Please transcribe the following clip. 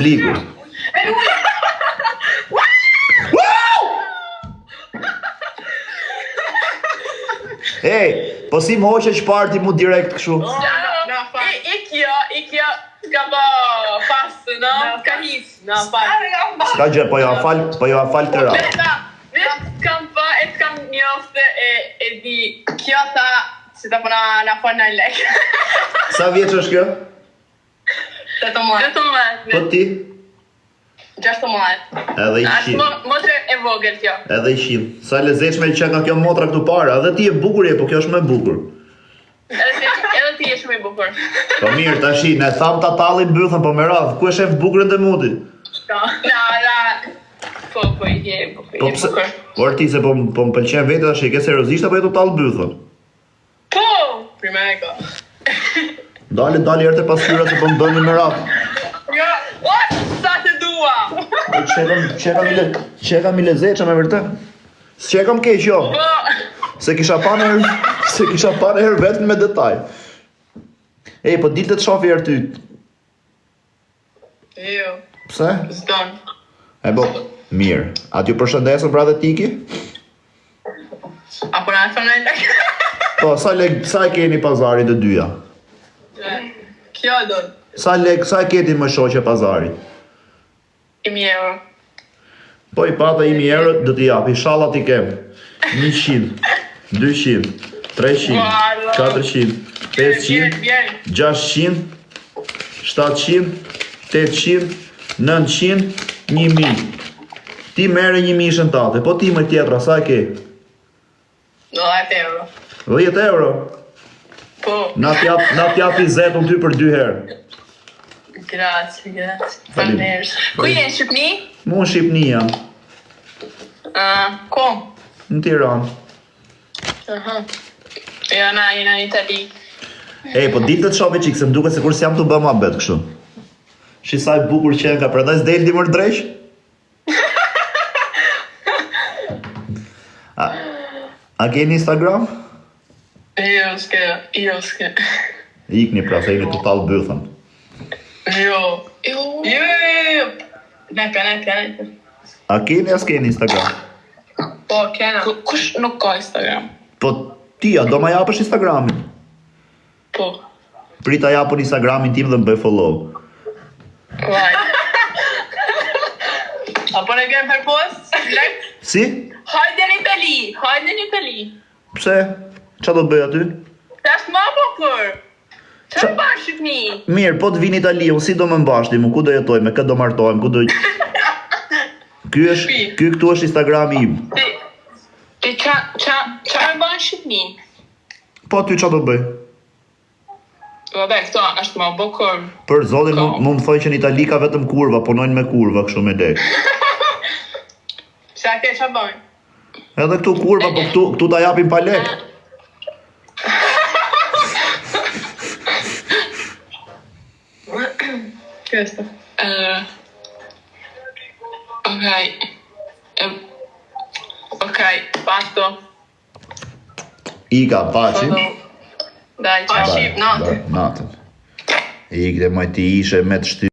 ligu. Ej, po si më hoqe çfarë ti mu direkt kështu? Ik ska bara fastna, ska hissna, S'ka gjë, po ja fal të ra. ett kan njofte e di kjo tha si ta puna na fal në lek. Sa vjeç është kjo? 18. Po ti? 16. Edhe i Ashtë qim. motre e vogël kjo. Edhe i qim. Sa lezetshme që ka kjo motra këtu para. Edhe ti e bukur je, po kjo është më bukur. Edhe ti je shumë i bukur. Po mirë, tashi, ne tham ta tallin mbyllën, po me radhë. Ku e shef bukurën të muti? Po, i je bukur. Po pse? Por ti se po më pëlqen vetë tash, ke seriozisht apo e do tall mbyllën? Po, primego. Dale herë të pasqyra se po më bëni me radhë. Ja, sa të dua. Çeka mi lezetshme me vërtet. S'çekam keq jo. Po, Se kisha pa në herë vetëm me detaj. Ej, po dilte të shofi herë ty. jo, Pse? zdon. E bo, mirë. A t'ju përshëndesën pra dhe tiki? Apo na thonë në lek. Po, sa e keni pazarit të dyja? Kjo don. Sa e keti më shoqe pazarit? 1000 euro. Po i pata 1000 euro, do t'i jap, inshallah t'i kem. 100, 200, 300, 400, 500, 600, 700, 800, 900, 1000. Ti merre 1000 tate, po ti më tjetra, sa e ke? 10 euro. 10 euro? Po, Na t'japi zetun ty për 2 herë. grazie. Faleminderit. Ku je në Shqipni? Mu në Shqipni jam, Kom. në Tiranë. Ja, na, jena në Itali. Ej, po ditë të shofi qikë, se më duket se kur s'jam të bë ma bet kështu. Shi sa i bukur qenë ka, prandaj s'del di mërë dreq? A keni Instagram? Jo, s'ke. Ikni pra, se jeni total bëthën. Jo. Neka. A keni as keni Instagram? Po, kena. Kush nuk ka Instagram? Po ti, a do ma japësh Instagramin? Po. Prita japën Instagramin tim dhe më bëj follow. Vaj. Apo ne kem për post? Si? Hajde në Itali. Pse? Qa do të bëj aty? Tash ma bukur. Qa bashkë Shqipni? Mirë, po të vini Itali, unë si do më mbashti mu, ku do jetoj, me këtë do martojmë, ku do... Ky këtu është Instagrami im. Ti qa e bashkë Shqipni? Po ty qa do bëj? Vabbè, këto është ma bukur. Për zotin, mu më thoi që në Itali ka vetëm kurva, punojnë me kurva, kështu me lek. Se ate qa bëjnë? Edhe këtu kurva, po këtu ta japim pa lek. Questo. Ok, fatto. Ika, paci. Dai, ciao. Natën. Ikde moj ti ishe me të shty.